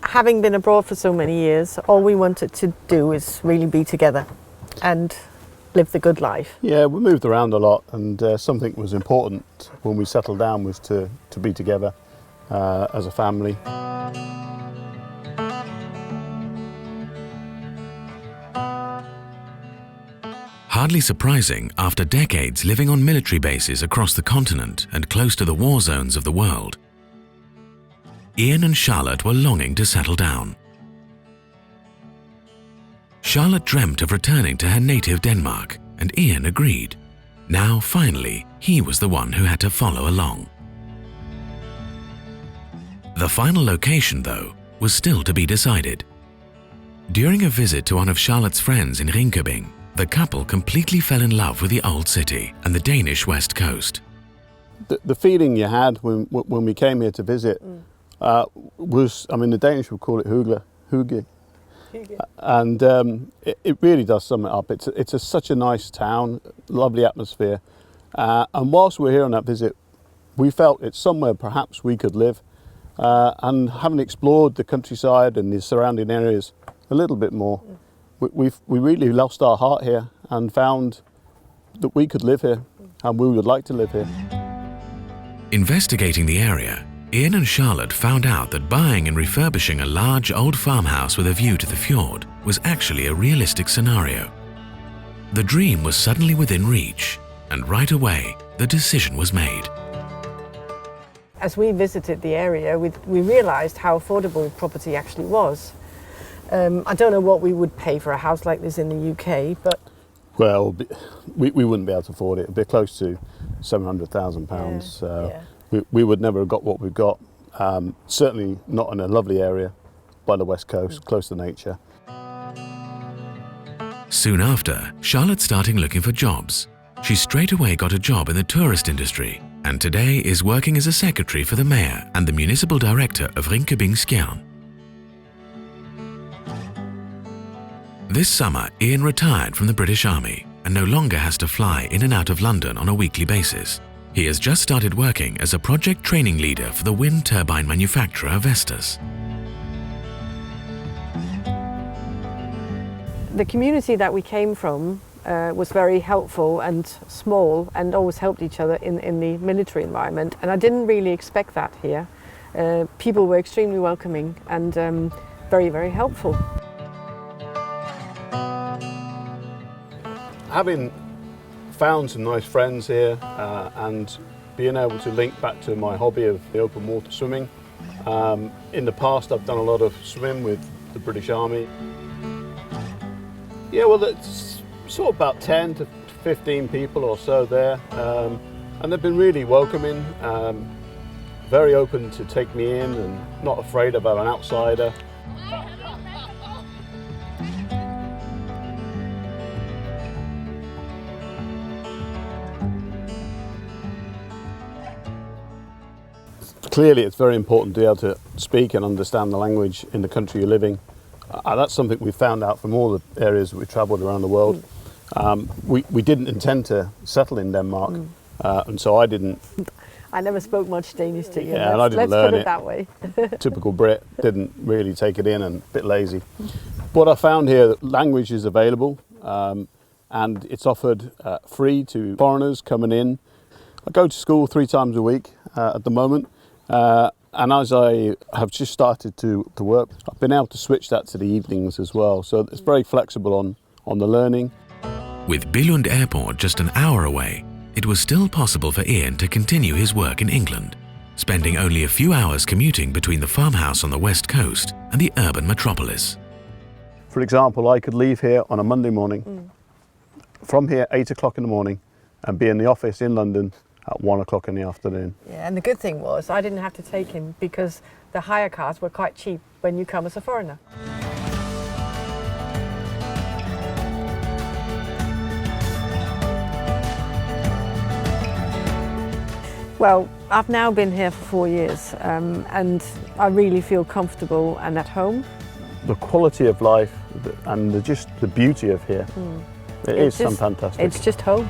having been abroad for so many years, all we wanted to do is really be together and live the good life. Yeah, we moved around a lot, and something was important when we settled down was to be together as a family. Hardly surprising after decades living on military bases across the continent and close to the war zones of the world. Ian and Charlotte were longing to settle down. Charlotte dreamt of returning to her native Denmark, and Ian agreed. Now, finally, he was the one who had to follow along. The final location, though, was still to be decided. During a visit to one of Charlotte's friends in Ringkøbing, the couple completely fell in love with the old city and the Danish west coast. The feeling you had when we came here to visit was, I mean, the Danish would call it hygge. And it really does sum it up. It's such a nice town, lovely atmosphere. And whilst we're here on that visit, we felt it's somewhere perhaps we could live. And having explored the countryside and the surrounding areas a little bit more, we really lost our heart here and found that we could live here and we would like to live here. Investigating the area, Ian and Charlotte found out that buying and refurbishing a large old farmhouse with a view to the fjord was actually a realistic scenario. The dream was suddenly within reach, and right away the decision was made. As we visited the area, we realised how affordable property actually was. I don't know what we would pay for a house like this in the UK, but... Well, we wouldn't be able to afford it. It'd be close to £700,000. Yeah. We would never have got what we've got. Certainly not in a lovely area by the west coast, close to nature. Soon after, Charlotte started looking for jobs. She straight away got a job in the tourist industry, and today is working as a secretary for the mayor and the municipal director of Ringkøbing-Skjern. This summer, Ian retired from the British Army and no longer has to fly in and out of London on a weekly basis. He has just started working as a project training leader for the wind turbine manufacturer Vestas. The community that we came from was very helpful and small and always helped each other in the military environment, and I didn't really expect that here. People were extremely welcoming and very, very helpful. Having found some nice friends here and being able to link back to my hobby of the open water swimming. In the past I've done a lot of swimming with the British Army. Yeah, well, it's sort of about 10 to 15 people or so there, and they've been really welcoming, very open to take me in and not afraid of an outsider. Clearly, it's very important to be able to speak and understand the language in the country you're living. That's something we found out from all the areas that we travelled around the world. We didn't intend to settle in Denmark, and so I didn't. I never spoke much Danish to you. Yeah, and I didn't learn Let's put it that way. Typical Brit, didn't really take it in and a bit lazy. What I found here, that language is available, and it's offered free to foreigners coming in. I go to school 3 times a week at the moment. And as I have just started to work, I've been able to switch that to the evenings as well. So it's very flexible on the learning. With Billund Airport just an hour away, it was still possible for Ian to continue his work in England, spending only a few hours commuting between the farmhouse on the west coast and the urban metropolis. For example, I could leave here on a Monday morning, from here 8 o'clock in the morning, and be in the office in London at 1 o'clock in the afternoon. Yeah, and the good thing was I didn't have to take him because the hire cars were quite cheap when you come as a foreigner. Well, I've now been here for 4 years and I really feel comfortable and at home. The quality of life and just the beauty of here, it is fantastic. It's just home.